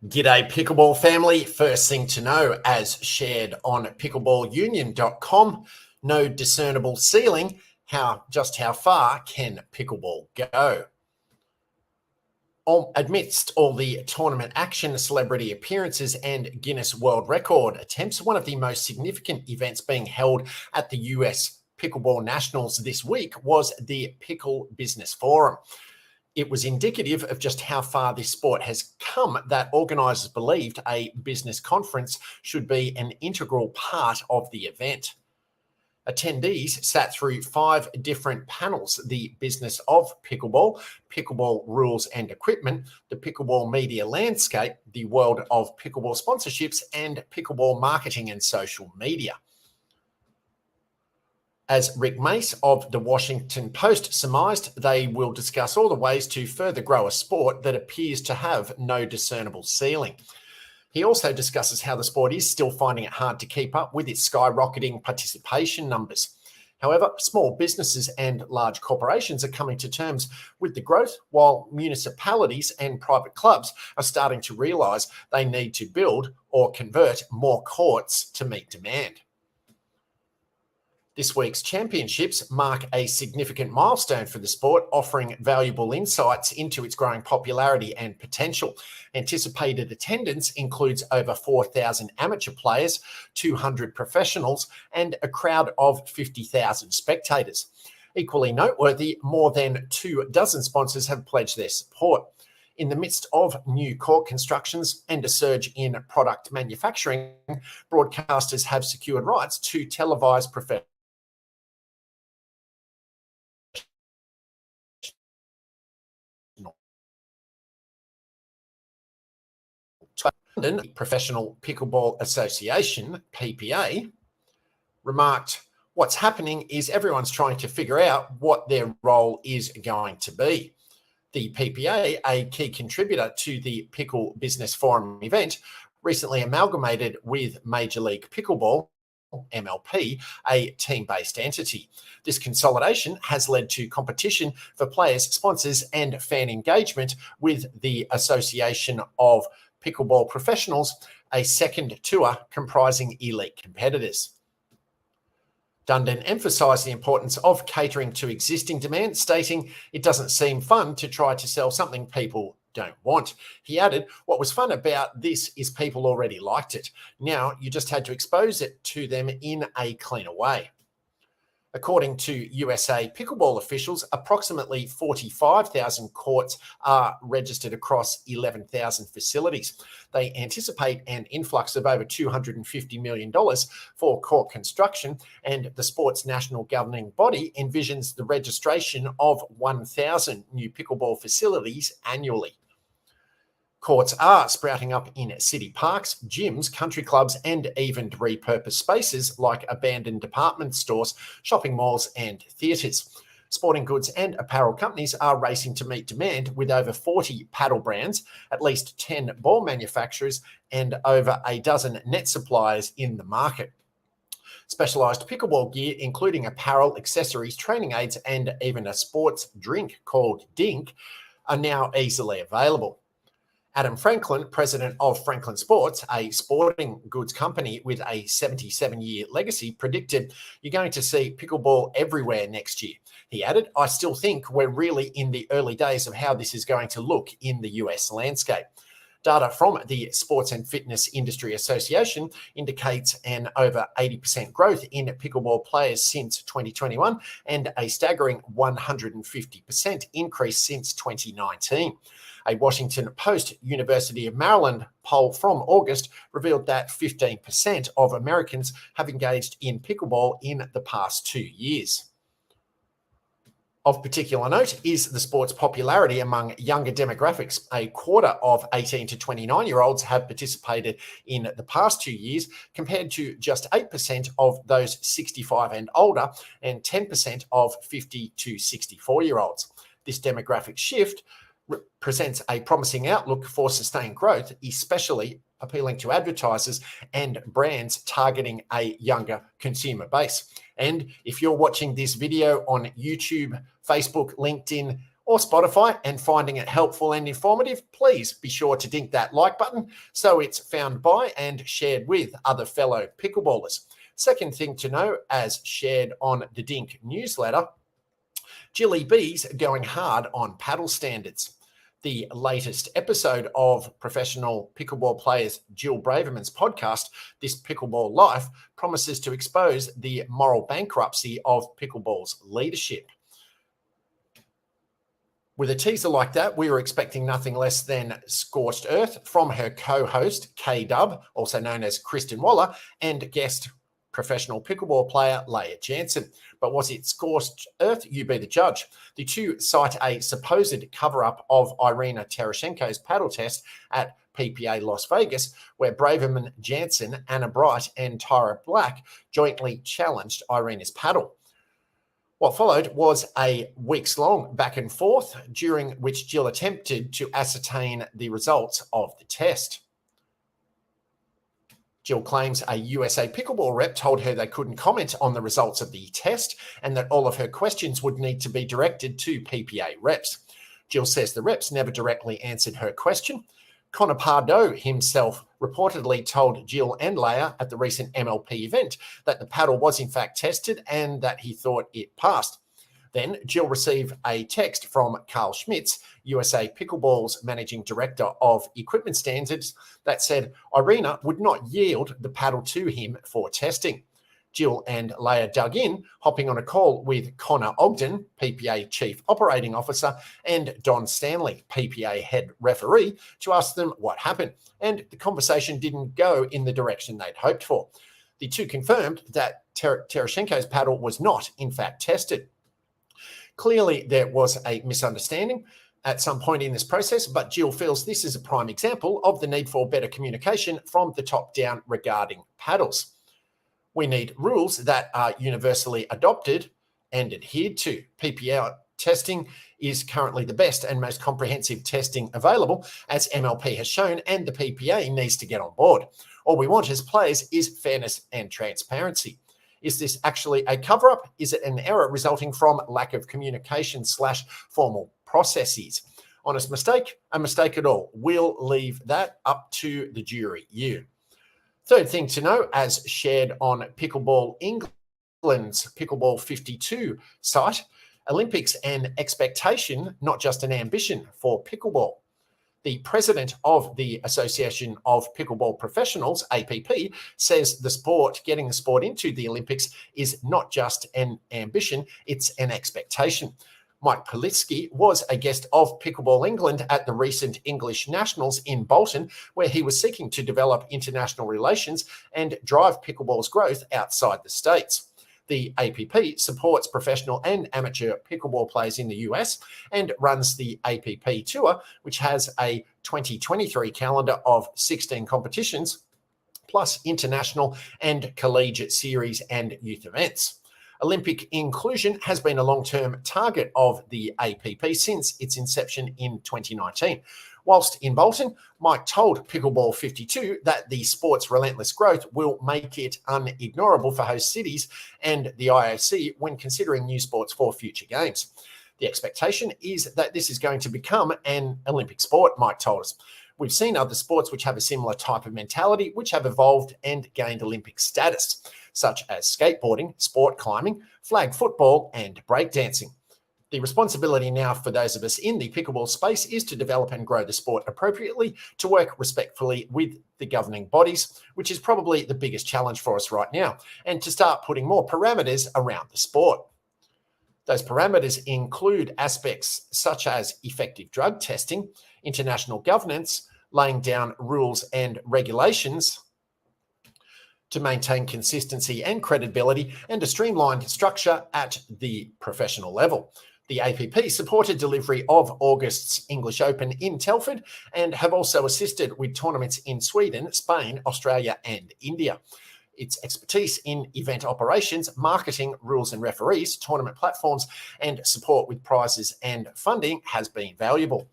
G'day Pickleball family. First thing to know, as shared on pickleballunion.com, no discernible ceiling. Just how far can pickleball go? Amidst all the tournament action, celebrity appearances, and Guinness World Record attempts, one of the most significant events being held at the US Pickleball Nationals this week was the Pickle Business Forum. It was indicative of just how far this sport has come that organisers believed a business conference should be an integral part of the event. Attendees sat through 5 different panels: the business of pickleball, pickleball rules and equipment, the pickleball media landscape, the world of pickleball sponsorships, and pickleball marketing and social media. As Rick Mace of the Washington Post surmised, they will discuss all the ways to further grow a sport that appears to have no discernible ceiling. He also discusses how the sport is still finding it hard to keep up with its skyrocketing participation numbers. However, small businesses and large corporations are coming to terms with the growth, while municipalities and private clubs are starting to realise they need to build or convert more courts to meet demand. This week's championships mark a significant milestone for the sport, offering valuable insights into its growing popularity and potential. Anticipated attendance includes over 4,000 amateur players, 200 professionals, and a crowd of 50,000 spectators. Equally noteworthy, more than 24 sponsors have pledged their support. In the midst of new court constructions and a surge in product manufacturing, broadcasters have secured rights to televise professional London Professional Pickleball Association, PPA, remarked, "What's happening is everyone's trying to figure out what their role is going to be." The PPA, a key contributor to the Pickle Business Forum event, recently amalgamated with Major League Pickleball, MLP, a team-based entity. This consolidation has led to competition for players, sponsors, and fan engagement with the Association of Pickleball Professionals, a second tour comprising elite competitors. Dundon emphasised the importance of catering to existing demand, stating, "It doesn't seem fun to try to sell something people don't want." He added, "What was fun about this is people already liked it. Now you just had to expose it to them in a cleaner way." According to USA Pickleball officials, approximately 45,000 courts are registered across 11,000 facilities. They anticipate an influx of over $250 million for court construction, and the sport's national governing body envisions the registration of 1,000 new pickleball facilities annually. Courts are sprouting up in city parks, gyms, country clubs, and even repurposed spaces like abandoned department stores, shopping malls, and theatres. Sporting goods and apparel companies are racing to meet demand, with over 40 paddle brands, at least 10 ball manufacturers, and over a dozen net suppliers in the market. Specialised pickleball gear, including apparel, accessories, training aids, and even a sports drink called Dink, are now easily available. Adam Franklin, president of Franklin Sports, a sporting goods company with a 77-year legacy, predicted, "You're going to see pickleball everywhere next year." He added, "I still think we're really in the early days of how this is going to look in the US landscape." Data from the Sports and Fitness Industry Association indicates an over 80% growth in pickleball players since 2021 and a staggering 150% increase since 2019. A Washington Post University of Maryland poll from August revealed that 15% of Americans have engaged in pickleball in the past 2 years. Of particular note is the sport's popularity among younger demographics. A quarter of 18 to 29-year-olds have participated in the past 2 years, compared to just 8% of those 65 and older and 10% of 50 to 64-year-olds. This demographic shift presents a promising outlook for sustained growth, especially appealing to advertisers and brands targeting a younger consumer base. And if you're watching this video on YouTube, Facebook, LinkedIn, or Spotify and finding it helpful and informative, please be sure to dink that like button so it's found by and shared with other fellow pickleballers. Second thing to know, as shared on the Dink newsletter, Jilly B's going hard on paddle standards. The latest episode of professional pickleball players Jill Braverman's podcast, This Pickleball Life, promises to expose the moral bankruptcy of pickleball's leadership. With a teaser like that, we were expecting nothing less than scorched earth from her co-host, K-Dub, also known as Kristen Waller, and guest professional pickleball player Leah Jansen. But was it scorched earth? You be the judge. The two cite a supposed cover-up of Irina Tereshchenko's paddle test at PPA Las Vegas, where Braverman, Jansen, Anna Bright, and Tyra Black jointly challenged Irina's paddle. What followed was a weeks-long back and forth, during which Jill attempted to ascertain the results of the test. Jill claims a USA Pickleball rep told her they couldn't comment on the results of the test and that all of her questions would need to be directed to PPA reps. Jill says the reps never directly answered her question. Connor Pardo himself reportedly told Jill and Leah at the recent MLP event that the paddle was in fact tested and that he thought it passed. Then Jill received a text from Carl Schmitz, USA Pickleball's managing director of equipment standards, that said Irina would not yield the paddle to him for testing. Jill and Leah dug in, hopping on a call with Connor Ogden, PPA Chief Operating Officer, and Don Stanley, PPA Head Referee, to ask them what happened, and the conversation didn't go in the direction they'd hoped for. The two confirmed that Tereshchenko's paddle was not, in fact, tested. Clearly, there was a misunderstanding at some point in this process, but Jill feels this is a prime example of the need for better communication from the top down regarding paddles. We need rules that are universally adopted and adhered to. PPA testing is currently the best and most comprehensive testing available, as MLP has shown, and the PPA needs to get on board. All we want as players is fairness and transparency. Is this actually a cover-up? Is it an error resulting from lack of communication / formal processes? Honest mistake? A mistake at all? We'll leave that up to the jury. You. Third thing to know, as shared on Pickleball England's Pickleball 52 site, Olympics an expectation, not just an ambition for pickleball. The president of the Association of Pickleball Professionals, APP, says getting the sport into the Olympics is not just an ambition, it's an expectation. Mike Politsky was a guest of Pickleball England at the recent English Nationals in Bolton, where he was seeking to develop international relations and drive pickleball's growth outside the States. The APP supports professional and amateur pickleball players in the US and runs the APP Tour, which has a 2023 calendar of 16 competitions, plus international and collegiate series and youth events. Olympic inclusion has been a long-term target of the APP since its inception in 2019. Whilst in Bolton, Mike told Pickleball 52 that the sport's relentless growth will make it unignorable for host cities and the IOC when considering new sports for future games. The expectation is that this is going to become an Olympic sport, Mike told us. We've seen other sports which have a similar type of mentality, which have evolved and gained Olympic status, such as skateboarding, sport climbing, flag football, and breakdancing. The responsibility now for those of us in the pickleball space is to develop and grow the sport appropriately, to work respectfully with the governing bodies, which is probably the biggest challenge for us right now, and to start putting more parameters around the sport. Those parameters include aspects such as effective drug testing, international governance, laying down rules and regulations to maintain consistency and credibility, and a streamlined structure at the professional level. The APP supported delivery of August's English Open in Telford and have also assisted with tournaments in Sweden, Spain, Australia, and India. Its expertise in event operations, marketing, rules and referees, tournament platforms, and support with prizes and funding has been valuable.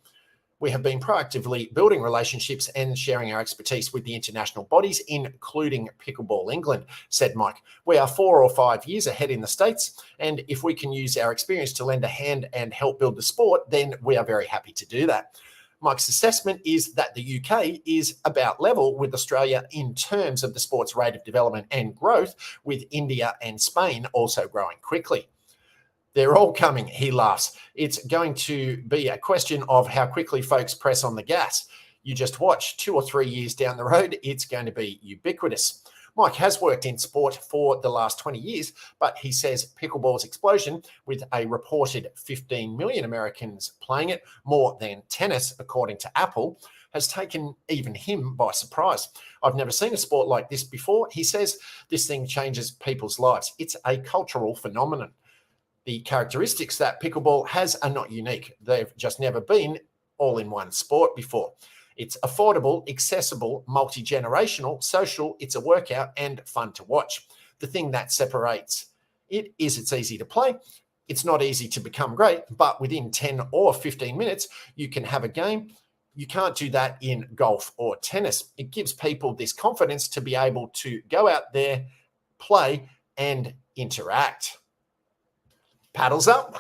We have been proactively building relationships and sharing our expertise with the international bodies, including Pickleball England, said Mike. We are 4 or 5 years ahead in the States, and if we can use our experience to lend a hand and help build the sport, then we are very happy to do that. Mike's assessment is that the UK is about level with Australia in terms of the sport's rate of development and growth, with India and Spain also growing quickly. They're all coming, he laughs. It's going to be a question of how quickly folks press on the gas. You just watch 2 or 3 years down the road, it's going to be ubiquitous. Mike has worked in sport for the last 20 years, but he says pickleball's explosion, with a reported 15 million Americans playing it, more than tennis, according to Apple, has taken even him by surprise. I've never seen a sport like this before. He says this thing changes people's lives. It's a cultural phenomenon. The characteristics that pickleball has are not unique. They've just never been all in one sport before. It's affordable, accessible, multi-generational, social, it's a workout, and fun to watch. The thing that separates it is it's easy to play. It's not easy to become great, but within 10 or 15 minutes, you can have a game. You can't do that in golf or tennis. It gives people this confidence to be able to go out there, play, and interact. Paddles up.